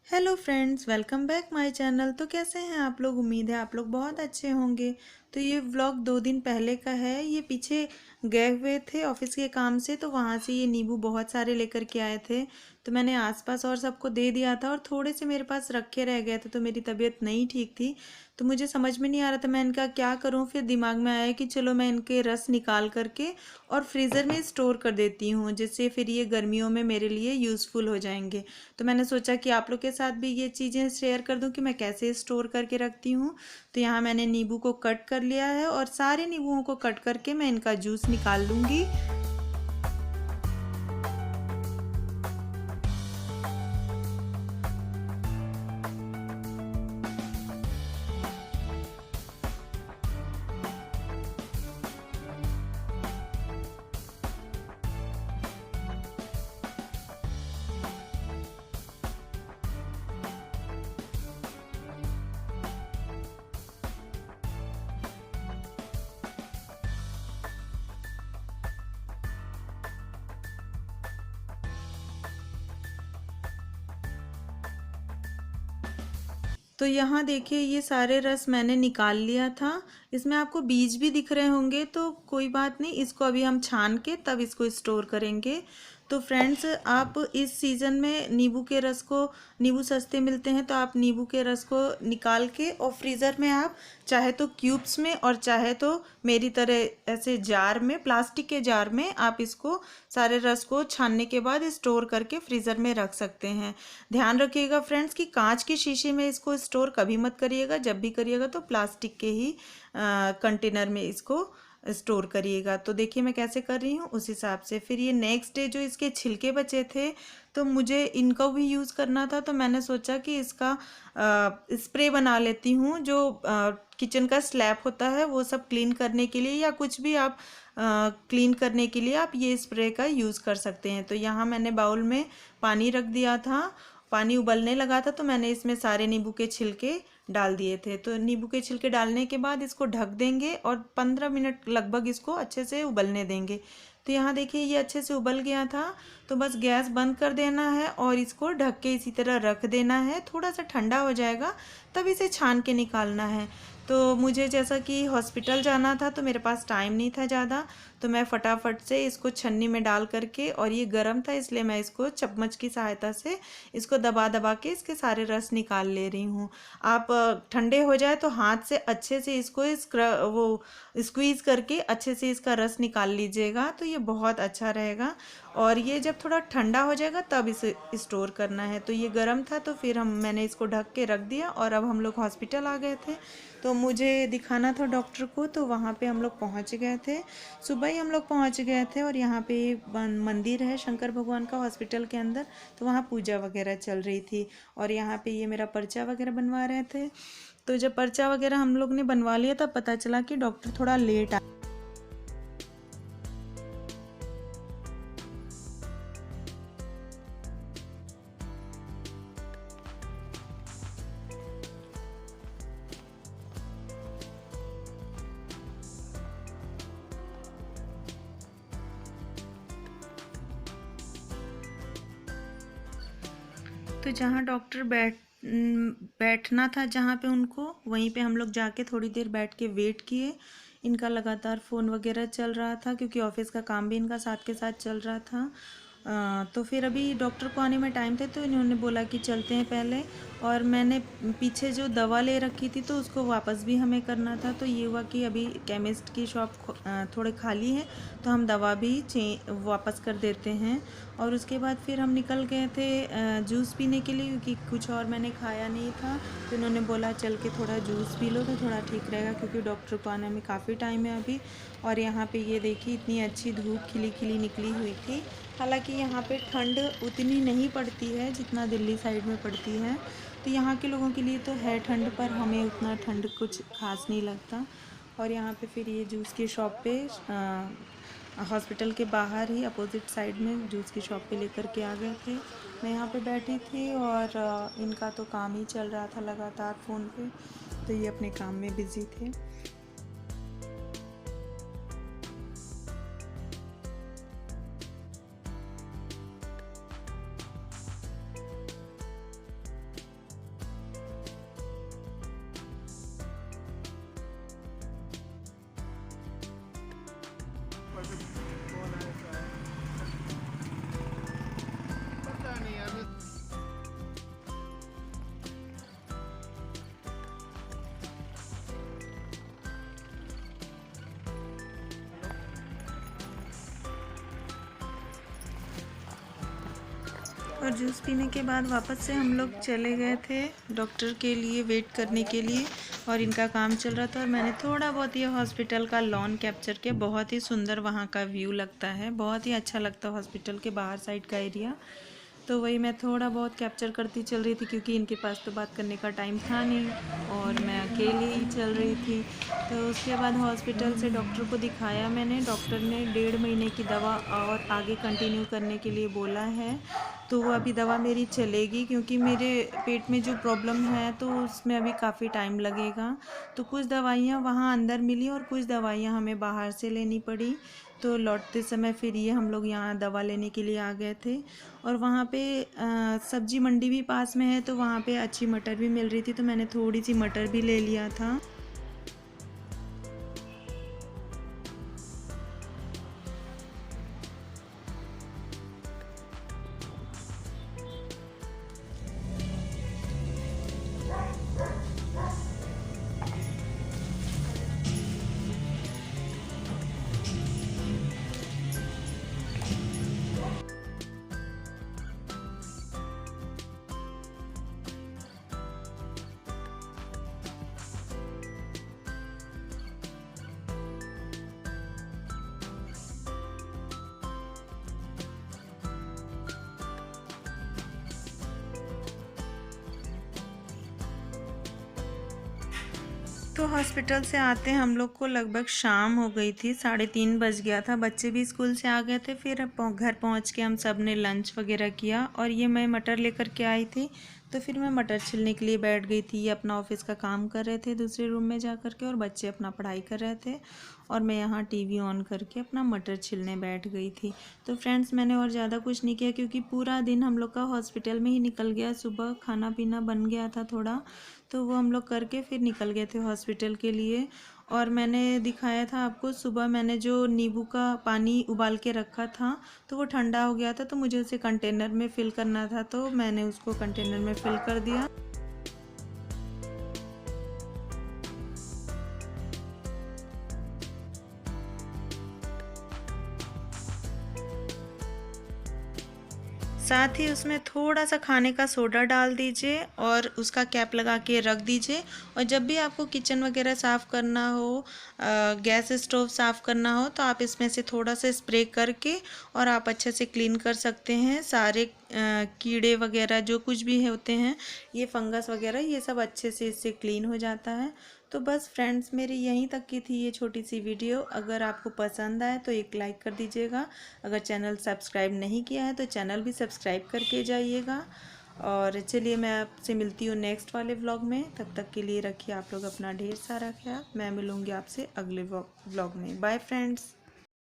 Hello friends, welcome back my channel. तो कैसे हैं आप लोग? उम्मीद है आप लोग बहुत अच्छे होंगे। तो ये व्लॉग 2 दिन पहले का है। ये पीछे गए हुए थे ऑफिस के काम से, तो वहाँ से ये नींबू बहुत सारे लेकर के आए थे। तो मैंने आसपास और सबको दे दिया था और थोड़े से मेरे पास रखे रह गए थे। तो मेरी तबीयत नहीं ठीक थी, तो मुझे समझ में नहीं आ रहा था मैं इनका क्या करूँ। फिर दिमाग में आया कि चलो मैं इनके रस निकाल करके और फ्रीज़र में स्टोर कर देती हूँ, जिससे फिर ये गर्मियों में मेरे लिए यूज़फुल हो जाएंगे। तो मैंने सोचा कि आप लोग के साथ भी ये चीज़ें शेयर कर दूं कि मैं कैसे स्टोर करके रखती हूँ। तो यहाँ मैंने नींबू को कट कर लिया है और सारे नींबुओं को कट करके मैं इनका जूस निकाल लूँगी। तो यहाँ देखिए ये सारे रस मैंने निकाल लिया था। इसमें आपको बीज भी दिख रहे होंगे, तो कोई बात नहीं, इसको अभी हम छान के तब इसको स्टोर करेंगे। तो फ्रेंड्स, आप इस सीज़न में नींबू के रस को, नींबू सस्ते मिलते हैं तो आप नींबू के रस को निकाल के और फ्रीज़र में आप चाहे तो क्यूब्स में और चाहे तो मेरी तरह ऐसे जार में, प्लास्टिक के जार में आप इसको सारे रस को छानने के बाद स्टोर करके फ्रीज़र में रख सकते हैं। ध्यान रखिएगा फ्रेंड्स कि कांच के शीशे में इसको स्टोर कभी मत करिएगा। जब भी करिएगा तो प्लास्टिक के ही कंटेनर में इसको स्टोर करिएगा। तो देखिए मैं कैसे कर रही हूँ उस हिसाब से। फिर ये नेक्स्ट डे जो इसके छिलके बचे थे, तो मुझे इनको भी यूज़ करना था, तो मैंने सोचा कि इसका स्प्रे बना लेती हूँ। जो किचन का स्लैब होता है वो सब क्लीन करने के लिए, या कुछ भी आप क्लीन करने के लिए आप ये स्प्रे का यूज़ कर सकते हैं। तो यहाँ मैंने बाउल में पानी रख दिया था, पानी उबलने लगा था, तो मैंने इसमें सारे नींबू के छिलके डाल दिए थे। तो नींबू के छिलके डालने के बाद इसको ढक देंगे और 15 मिनट लगभग इसको अच्छे से उबलने देंगे। तो यहाँ देखिए ये अच्छे से उबल गया था। तो बस गैस बंद कर देना है और इसको ढक के इसी तरह रख देना है। थोड़ा सा ठंडा हो जाएगा तब इसे छान के निकालना है। तो मुझे जैसा कि हॉस्पिटल जाना था तो मेरे पास टाइम नहीं था ज़्यादा, तो मैं फटाफट से इसको छन्नी में डाल करके, और ये गर्म था इसलिए मैं इसको चम्मच की सहायता से इसको दबा दबा के इसके सारे रस निकाल ले रही हूँ। आप ठंडे हो जाए तो हाथ से अच्छे से इसको वो स्क्वीज़ करके अच्छे से इसका रस निकाल लीजिएगा, तो ये बहुत अच्छा रहेगा। और ये जब थोड़ा ठंडा हो जाएगा तब इसे स्टोर करना है। तो ये गर्म था तो फिर मैंने इसको ढक के रख दिया। और अब हम लोग हॉस्पिटल आ गए थे, तो मुझे दिखाना था डॉक्टर को, तो वहाँ पे हम लोग पहुँच गए थे। सुबह ही हम लोग पहुँच गए थे और यहाँ पे मंदिर है शंकर भगवान का हॉस्पिटल के अंदर, तो वहाँ पूजा वगैरह चल रही थी। और यहाँ पे ये मेरा पर्चा वगैरह बनवा रहे थे। तो जब पर्चा वगैरह हम लोग ने बनवा लिया तब पता चला कि डॉक्टर थोड़ा लेट आ। तो जहाँ डॉक्टर बैठना था, जहाँ पे उनको, वहीं पे हम लोग जाके थोड़ी देर बैठ के वेट किए। इनका लगातार फ़ोन वगैरह चल रहा था क्योंकि ऑफिस का काम भी इनका साथ के साथ चल रहा था। तो फिर अभी डॉक्टर को आने में टाइम थे, तो इन्होंने बोला कि चलते हैं पहले। और मैंने पीछे जो दवा ले रखी थी तो उसको वापस भी हमें करना था। तो ये हुआ कि अभी केमिस्ट की शॉप थोड़े खाली है, तो हम दवा भी वापस कर देते हैं। और उसके बाद फिर हम निकल गए थे जूस पीने के लिए, क्योंकि कुछ और मैंने खाया नहीं था। तो इन्होंने बोला चल के थोड़ा जूस पी लो तो थोड़ा ठीक रहेगा, क्योंकि डॉक्टर को आने में काफ़ी टाइम है अभी। और यहाँ पे ये देखिए इतनी अच्छी धूप खिली खिली निकली हुई थी। हालांकि यहाँ पे ठंड उतनी नहीं पड़ती है जितना दिल्ली साइड में पड़ती है। तो यहाँ के लोगों के लिए तो है ठंड, पर हमें उतना ठंड कुछ खास नहीं लगता। और यहाँ पे फिर ये जूस की शॉप पे हॉस्पिटल के बाहर ही अपोजिट साइड में जूस की शॉप पे लेकर के आ गए थे। मैं यहाँ पे बैठी थी और इनका तो काम ही चल रहा था लगातार फ़ोन पे, तो ये अपने काम में बिज़ी थे। और जूस पीने के बाद वापस से हम लोग चले गए थे डॉक्टर के लिए वेट करने के लिए, और इनका काम चल रहा था और मैंने थोड़ा बहुत ये हॉस्पिटल का लॉन कैप्चर किया। बहुत ही सुंदर वहाँ का व्यू लगता है, बहुत ही अच्छा लगता है हॉस्पिटल के बाहर साइड का एरिया। तो वही मैं थोड़ा बहुत कैप्चर करती चल रही थी, क्योंकि इनके पास तो बात करने का टाइम था नहीं और मैं अकेले ही चल रही थी। तो उसके बाद हॉस्पिटल से डॉक्टर को दिखाया मैंने। डॉक्टर ने 1.5 महीने की दवा और आगे कंटिन्यू करने के लिए बोला है। तो वो अभी दवा मेरी चलेगी, क्योंकि मेरे पेट में जो प्रॉब्लम है तो उसमें अभी काफ़ी टाइम लगेगा। तो कुछ दवाइयाँ वहाँ अंदर मिली और कुछ दवाइयाँ हमें बाहर से लेनी पड़ी। तो लौटते समय फिर ये हम लोग यहाँ दवा लेने के लिए आ गए थे। और वहाँ पे सब्जी मंडी भी पास में है, तो वहाँ पे अच्छी मटर भी मिल रही थी, तो मैंने थोड़ी सी मटर भी ले लिया था। तो हॉस्पिटल से आते हम लोग को लगभग शाम हो गई थी, 3:30 बज गया था। बच्चे भी स्कूल से आ गए थे। फिर घर पहुंच के हम सब ने लंच वगैरह किया, और ये मैं मटर लेकर के आई थी, तो फिर मैं मटर छिलने के लिए बैठ गई थी। ये अपना ऑफिस का काम कर रहे थे दूसरे रूम में जा कर के, और बच्चे अपना पढ़ाई कर रहे थे, और मैं यहाँ टीवी ऑन करके अपना मटर छिलने बैठ गई थी। तो फ्रेंड्स, मैंने और ज़्यादा कुछ नहीं किया, क्योंकि पूरा दिन हम लोग का हॉस्पिटल में ही निकल गया। सुबह खाना पीना बन गया था थोड़ा, तो वो हम लोग करके फिर निकल गए थे हॉस्पिटल के लिए। और मैंने दिखाया था आपको, सुबह मैंने जो नींबू का पानी उबाल के रखा था, तो वो ठंडा हो गया था, तो मुझे उसे कंटेनर में फ़िल करना था, तो मैंने उसको कंटेनर में फ़िल कर दिया। साथ ही उसमें थोड़ा सा खाने का सोडा डाल दीजिए और उसका कैप लगा के रख दीजिए। और जब भी आपको किचन वगैरह साफ़ करना हो, गैस स्टोव साफ़ करना हो, तो आप इसमें से थोड़ा सा स्प्रे करके और आप अच्छे से क्लीन कर सकते हैं। सारे कीड़े वगैरह जो कुछ भी होते हैं, ये फंगस वगैरह, ये सब अच्छे से इससे क्लीन हो जाता है। तो बस फ्रेंड्स, मेरी यहीं तक की थी ये छोटी सी वीडियो। अगर आपको पसंद आए तो एक लाइक कर दीजिएगा। अगर चैनल सब्सक्राइब नहीं किया है तो चैनल भी सब्सक्राइब करके जाइएगा। और चलिए, मैं आपसे मिलती हूँ नेक्स्ट वाले व्लॉग में। तब तक के लिए रखिए आप लोग अपना ढेर सारा ख्याल। मैं मिलूँगी आपसे अगले व्लॉग में। Bye friends.